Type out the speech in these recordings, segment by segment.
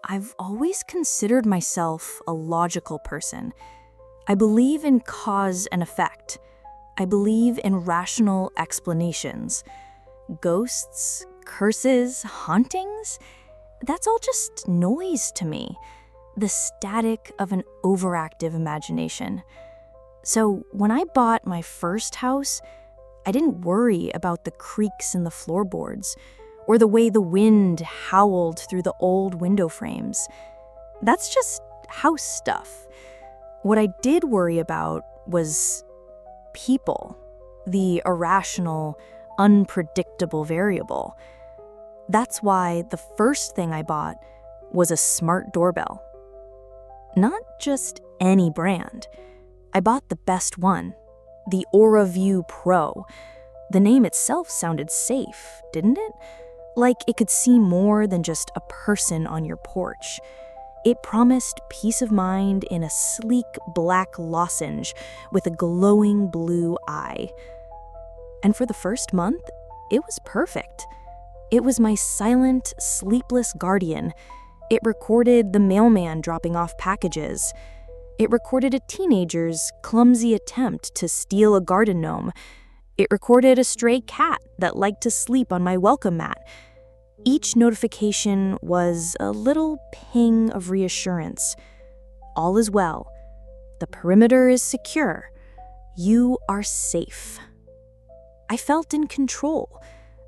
I've always considered myself a logical person. I believe in cause and effect. I believe in rational explanations. Ghosts, curses, hauntings? That's all just noise to me. The static of an overactive imagination. So when I bought my first house, I didn't worry about the creaks in the floorboards or the way the wind howled through the old window frames. That's just house stuff. What I did worry about was people, the irrational, unpredictable variable. That's why the first thing I bought was a smart doorbell. Not just any brand. I bought the best one, the AuraView Pro. The name itself sounded safe, didn't it? Like it could see more than just a person on your porch. It promised peace of mind in a sleek black lozenge with a glowing blue eye. And for the first month, it was perfect. It was my silent, sleepless guardian. It recorded the mailman dropping off packages. It recorded a teenager's clumsy attempt to steal a garden gnome. It recorded a stray cat that liked to sleep on my welcome mat. Each notification was a little ping of reassurance. All is well. The perimeter is secure. You are safe. I felt in control.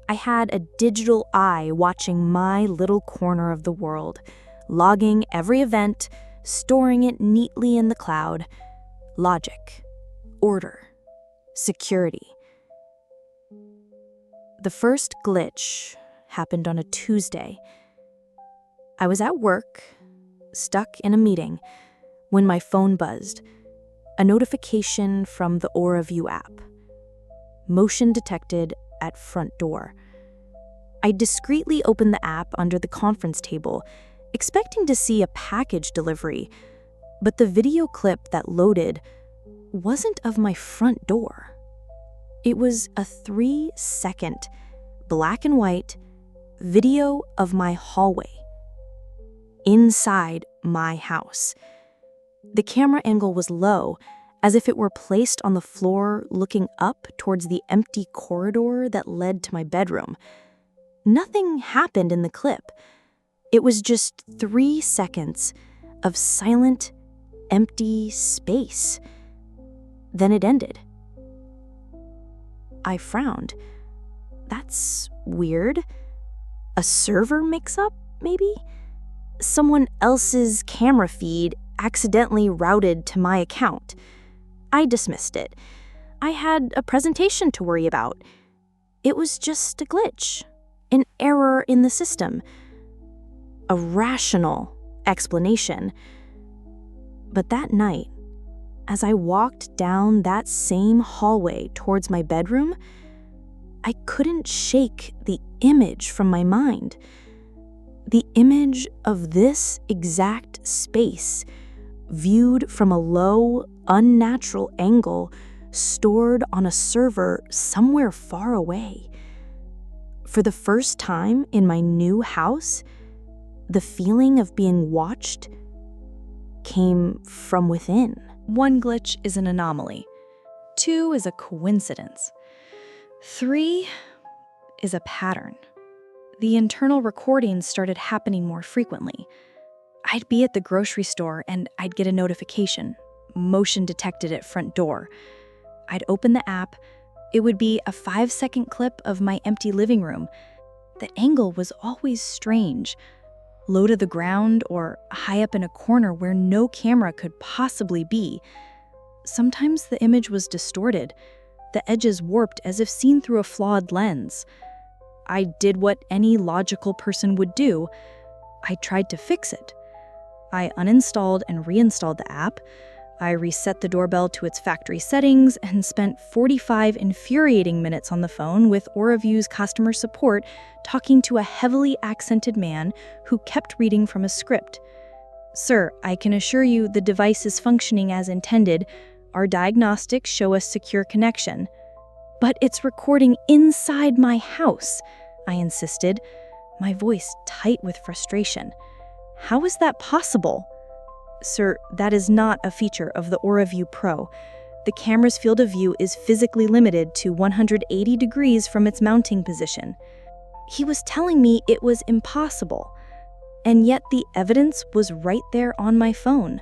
I had a digital eye watching my little corner of the world, logging every event, storing it neatly in the cloud. Logic, order, security. The first glitch happened on a Tuesday. I was at work, stuck in a meeting, when my phone buzzed. A notification from the AuraView app. Motion detected at front door. I discreetly opened the app under the conference table, expecting to see a package delivery, but the video clip that loaded wasn't of my front door. It was a 3-second, black and white video of my hallway, inside my house. The camera angle was low, as if it were placed on the floor looking up towards the empty corridor that led to my bedroom. Nothing happened in the clip. It was just 3 seconds of silent, empty space. Then it ended. I frowned. That's weird. A server mix-up, maybe? Someone else's camera feed accidentally routed to my account. I dismissed it. I had a presentation to worry about. It was just a glitch, an error in the system, a rational explanation. But that night, as I walked down that same hallway towards my bedroom, I couldn't shake the image from my mind. The image of this exact space, viewed from a low, unnatural angle, stored on a server somewhere far away. For the first time in my new house, the feeling of being watched came from within. 1 glitch is an anomaly. 2 is a coincidence. 3 is a pattern. The internal recordings started happening more frequently. I'd be at the grocery store and I'd get a notification, motion detected at front door. I'd open the app. It would be a 5-second clip of my empty living room. The angle was always strange, low to the ground or high up in a corner where no camera could possibly be. Sometimes the image was distorted, the edges warped as if seen through a flawed lens. I did what any logical person would do. I tried to fix it. I uninstalled and reinstalled the app. I reset the doorbell to its factory settings and spent 45 infuriating minutes on the phone with AuraView's customer support talking to a heavily accented man who kept reading from a script. "Sir, I can assure you the device is functioning as intended. Our diagnostics show a secure connection." "But it's recording inside my house," I insisted, my voice tight with frustration. How is that possible? Sir, that is not a feature of the AuraView Pro. The camera's field of view is physically limited to 180 degrees from its mounting position. He was telling me it was impossible. And yet the evidence was right there on my phone.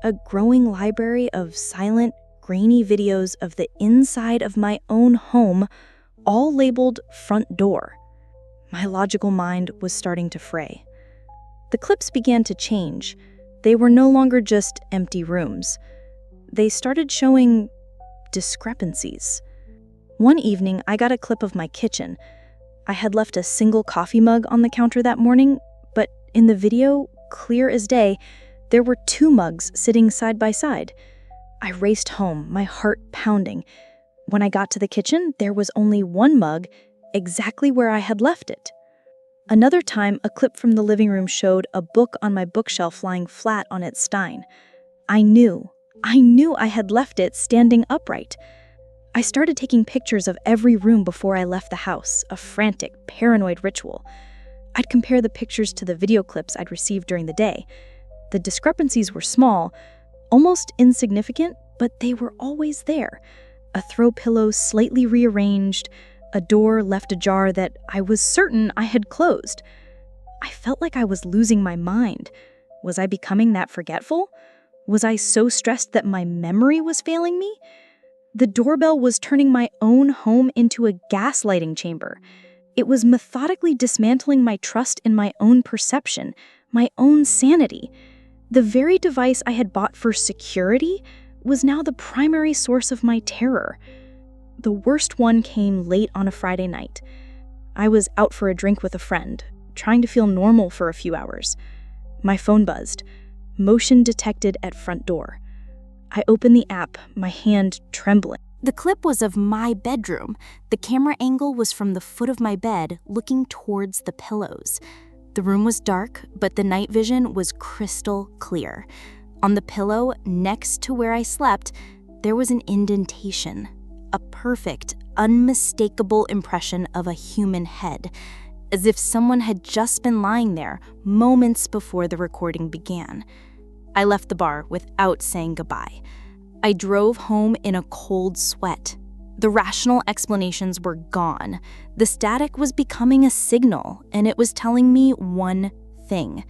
A growing library of silent, grainy videos of the inside of my own home, all labeled front door. My logical mind was starting to fray. The clips began to change. They were no longer just empty rooms. They started showing discrepancies. One evening, I got a clip of my kitchen. I had left a single coffee mug on the counter that morning, but in the video, clear as day, there were 2 mugs sitting side by side. I raced home, my heart pounding. When I got to the kitchen, there was only 1 mug, exactly where I had left it. Another time, a clip from the living room showed a book on my bookshelf lying flat on its stein. I knew I had left it standing upright. I started taking pictures of every room before I left the house, a frantic, paranoid ritual. I'd compare the pictures to the video clips I'd received during the day. The discrepancies were small, almost insignificant, but they were always there. A throw pillow slightly rearranged, a door left ajar that I was certain I had closed. I felt like I was losing my mind. Was I becoming that forgetful? Was I so stressed that my memory was failing me? The doorbell was turning my own home into a gaslighting chamber. It was methodically dismantling my trust in my own perception, my own sanity. The very device I had bought for security was now the primary source of my terror. The worst one came late on a Friday night. I was out for a drink with a friend, trying to feel normal for a few hours. My phone buzzed. Motion detected at front door. I opened the app, my hand trembling. The clip was of my bedroom. The camera angle was from the foot of my bed, looking towards the pillows. The room was dark, but the night vision was crystal clear. On the pillow, next to where I slept, there was an indentation. A perfect, unmistakable impression of a human head, as if someone had just been lying there moments before the recording began. I left the bar without saying goodbye. I drove home in a cold sweat. The rational explanations were gone. The static was becoming a signal, and it was telling me one thing.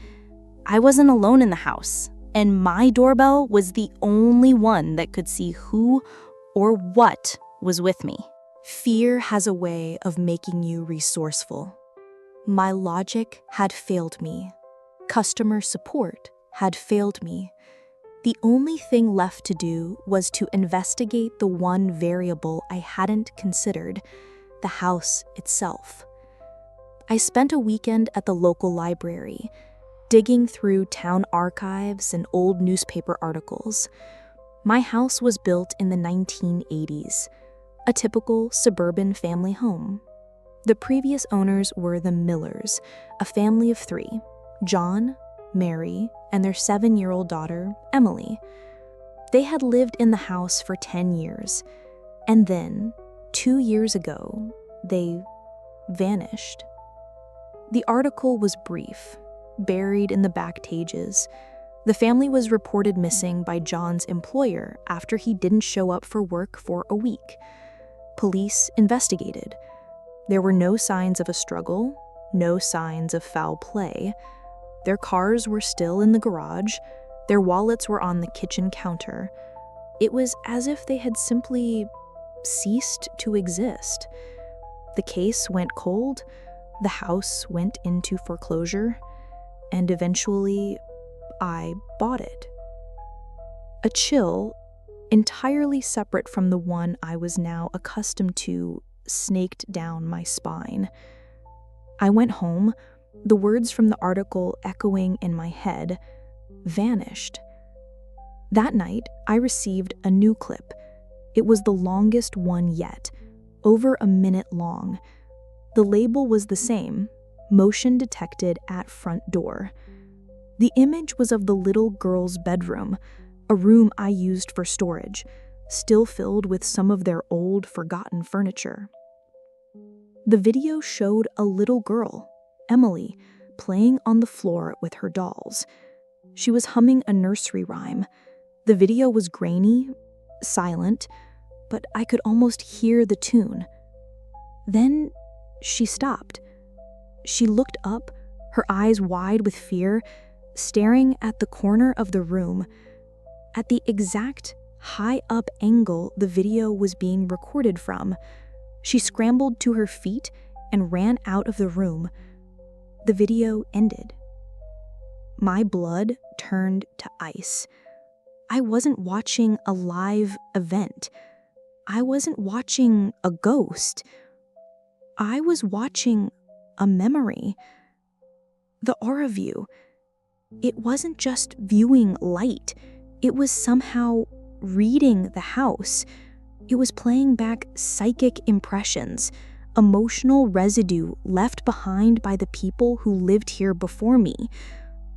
I wasn't alone in the house, and my doorbell was the only one that could see who or what was with me. Fear has a way of making you resourceful. My logic had failed me. Customer support had failed me. The only thing left to do was to investigate the one variable I hadn't considered, the house itself. I spent a weekend at the local library, digging through town archives and old newspaper articles. My house was built in the 1980s, a typical suburban family home. The previous owners were the Millers, a family of 3, John, Mary, and their 7-year-old daughter, Emily. They had lived in the house for 10 years, and then, 2 years ago, they vanished. The article was brief, buried in the back pages. The family was reported missing by John's employer after he didn't show up for work for a week. Police investigated. There were no signs of a struggle, no signs of foul play. Their cars were still in the garage. Their wallets were on the kitchen counter. It was as if they had simply ceased to exist. The case went cold, the house went into foreclosure, and eventually, I bought it. A chill, entirely separate from the one I was now accustomed to, snaked down my spine. I went home, the words from the article echoing in my head, vanished. That night, I received a new clip. It was the longest one yet, over a minute long. The label was the same, motion detected at front door. The image was of the little girl's bedroom, a room I used for storage, still filled with some of their old, forgotten furniture. The video showed a little girl, Emily, playing on the floor with her dolls. She was humming a nursery rhyme. The video was grainy, silent, but I could almost hear the tune. Then she stopped. She looked up, her eyes wide with fear, staring at the corner of the room, at the exact high-up angle the video was being recorded from. She scrambled to her feet and ran out of the room. The video ended. My blood turned to ice. I wasn't watching a live event. I wasn't watching a ghost. I was watching a memory. The aura view. It wasn't just viewing light. It was somehow reading the house. It was playing back psychic impressions, emotional residue left behind by the people who lived here before me.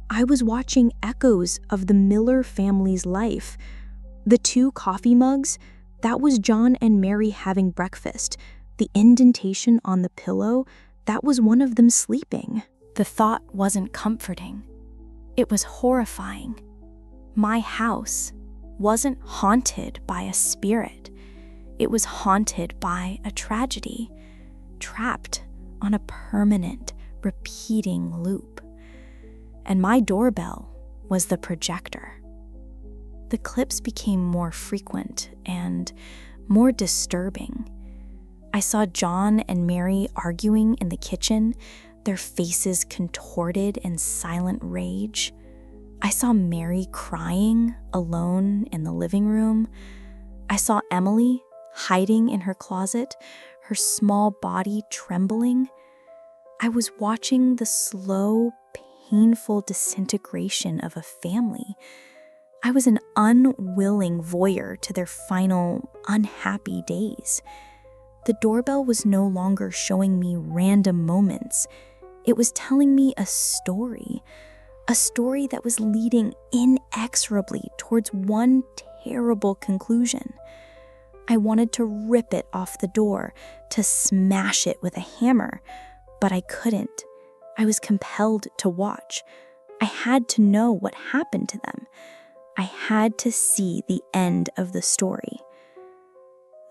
I was watching echoes of the Miller family's life. The 2 coffee mugs, that was John and Mary having breakfast. The indentation on the pillow, that was one of them sleeping. The thought wasn't comforting. It was horrifying. My house wasn't haunted by a spirit. It was haunted by a tragedy, trapped on a permanent, repeating loop. And my doorbell was the projector. The clips became more frequent and more disturbing. I saw John and Mary arguing in the kitchen, their faces contorted in silent rage. I saw Mary crying alone in the living room. I saw Emily hiding in her closet, her small body trembling. I was watching the slow, painful disintegration of a family. I was an unwilling voyeur to their final, unhappy days. The doorbell was no longer showing me random moments. It was telling me a story that was leading inexorably towards one terrible conclusion. I wanted to rip it off the door, to smash it with a hammer, but I couldn't. I was compelled to watch. I had to know what happened to them. I had to see the end of the story.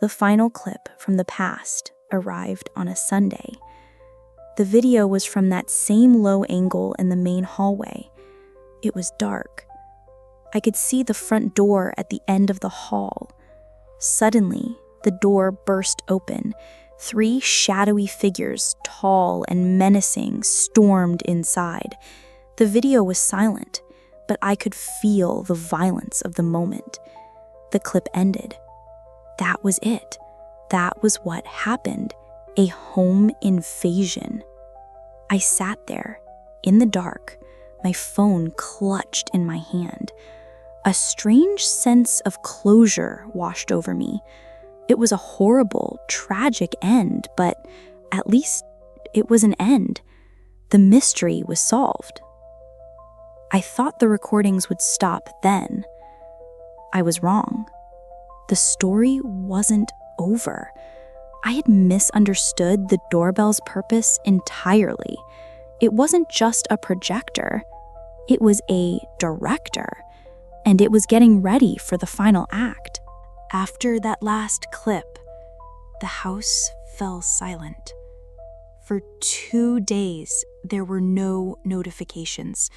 The final clip from the past arrived on a Sunday. The video was from that same low angle in the main hallway. It was dark. I could see the front door at the end of the hall. Suddenly, the door burst open. 3 shadowy figures, tall and menacing, stormed inside. The video was silent, but I could feel the violence of the moment. The clip ended. That was it. That was what happened. A home invasion. I sat there, in the dark, my phone clutched in my hand. A strange sense of closure washed over me. It was a horrible, tragic end, but at least it was an end. The mystery was solved. I thought the recordings would stop then. I was wrong. The story wasn't over. I had misunderstood the doorbell's purpose entirely. It wasn't just a projector. It was a director, and it was getting ready for the final act. After that last clip, the house fell silent. For 2 days, there were no notifications,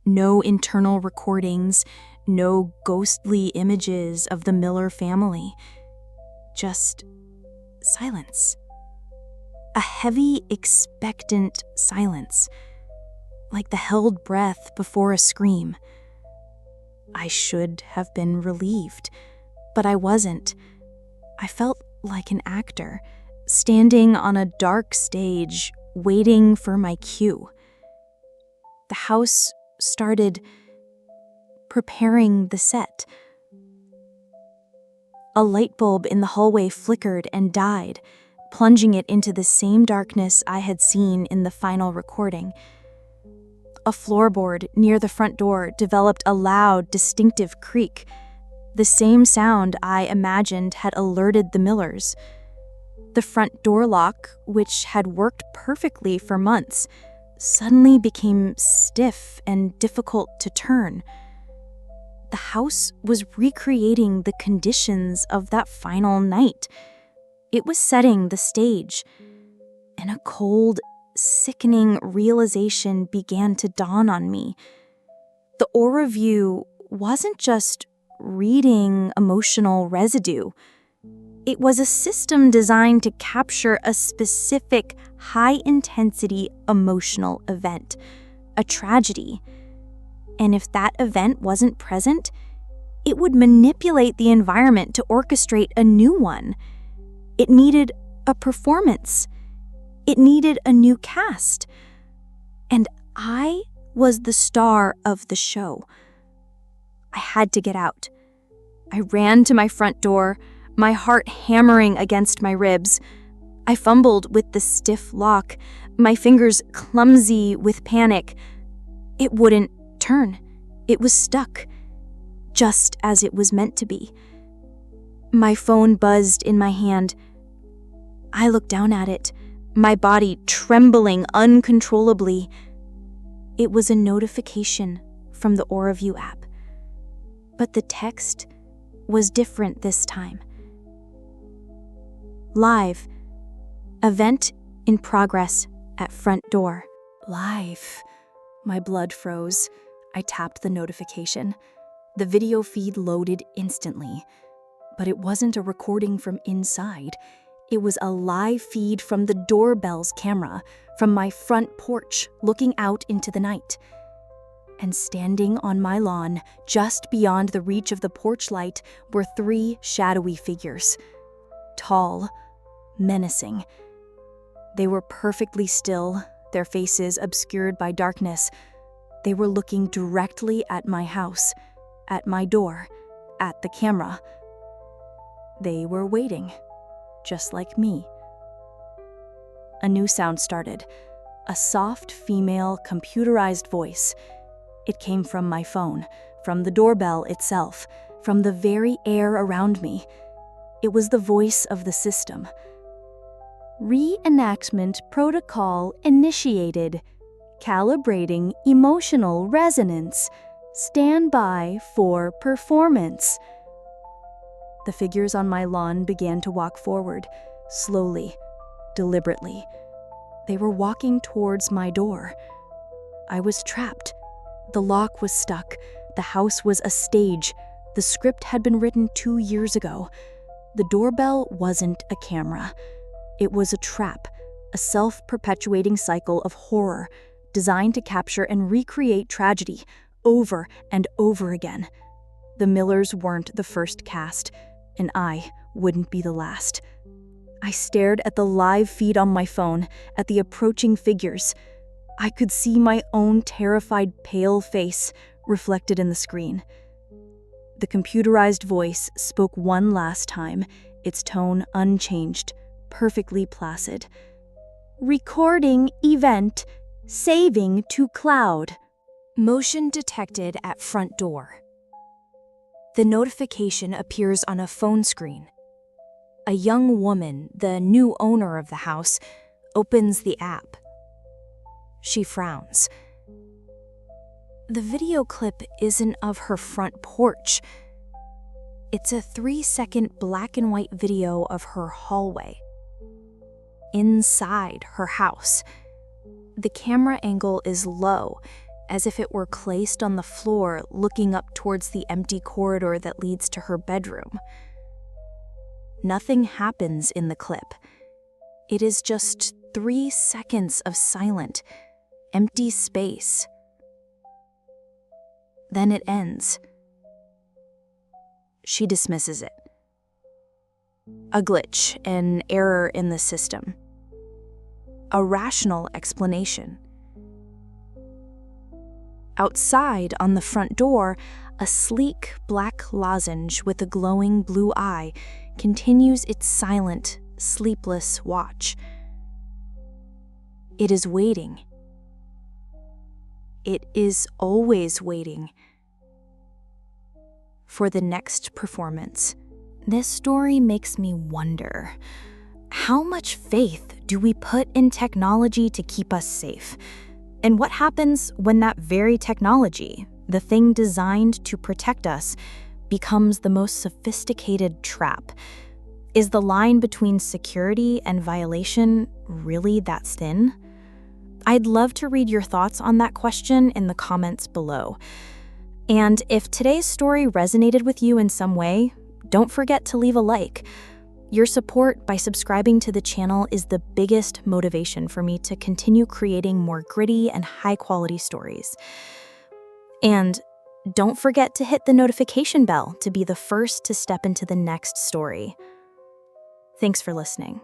no internal recordings, no ghostly images of the Miller family. Just silence. A heavy, expectant silence, like the held breath before a scream. I should have been relieved, but I wasn't. I felt like an actor, standing on a dark stage, waiting for my cue. The house started preparing the set. A light bulb in the hallway flickered and died, plunging it into the same darkness I had seen in the final recording. A floorboard near the front door developed a loud, distinctive creak, the same sound I imagined had alerted the Millers. The front door lock, which had worked perfectly for months, suddenly became stiff and difficult to turn. The house was recreating the conditions of that final night. It was setting the stage, and a cold, sickening realization began to dawn on me. The aura view wasn't just reading emotional residue. It was a system designed to capture a specific high-intensity emotional event, a tragedy. And if that event wasn't present, it would manipulate the environment to orchestrate a new one. It needed a performance. It needed a new cast. And I was the star of the show. I had to get out. I ran to my front door, my heart hammering against my ribs. I fumbled with the stiff lock, my fingers clumsy with panic. It wouldn't turn. It was stuck, just as it was meant to be. My phone buzzed in my hand. I looked down at it, my body trembling uncontrollably. It was a notification from the AuraView app. But the text was different this time. Live. Event in progress at front door. Live. My blood froze. I tapped the notification. The video feed loaded instantly. But it wasn't a recording from inside. It was a live feed from the Doorbell's camera, from my front porch looking out into the night. And standing on my lawn, just beyond the reach of the porch light, were 3 shadowy figures. Tall, menacing. They were perfectly still, their faces obscured by darkness. They were looking directly at my house, at my door, at the camera. They were waiting, just like me. A new sound started, a soft female computerized voice. It came from my phone, from the doorbell itself, from the very air around me. It was the voice of the system. Reenactment protocol initiated. Calibrating emotional resonance. Stand by for performance. The figures on my lawn began to walk forward, slowly, deliberately. They were walking towards my door. I was trapped. The lock was stuck. The house was a stage. The script had been written 2 years ago. The doorbell wasn't a camera. It was a trap, a self-perpetuating cycle of horror designed to capture and recreate tragedy over and over again. The Millers weren't the first cast, and I wouldn't be the last. I stared at the live feed on my phone, at the approaching figures. I could see my own terrified, pale face reflected in the screen. The computerized voice spoke one last time, its tone unchanged, perfectly placid. Recording event, saving to cloud. Motion detected at front door. The notification appears on a phone screen. A young woman, the new owner of the house, opens the app. She frowns. The video clip isn't of her front porch. It's a 3-second black and white video of her hallway. Inside her house. The camera angle is low, as if it were placed on the floor looking up towards the empty corridor that leads to her bedroom. Nothing happens in the clip. It is just 3 seconds of silent, empty space. Then it ends. She dismisses it. A glitch, an error in the system. A rational explanation. Outside, on the front door, a sleek black lozenge with a glowing blue eye continues its silent, sleepless watch. It is waiting. It is always waiting for the next performance. This story makes me wonder, how much faith do we put in technology to keep us safe? And what happens when that very technology, the thing designed to protect us, becomes the most sophisticated trap? Is the line between security and violation really that thin? I'd love to read your thoughts on that question in the comments below. And if today's story resonated with you in some way, don't forget to leave a like. Your support by subscribing to the channel is the biggest motivation for me to continue creating more gritty and high-quality stories. And don't forget to hit the notification bell to be the first to step into the next story. Thanks for listening.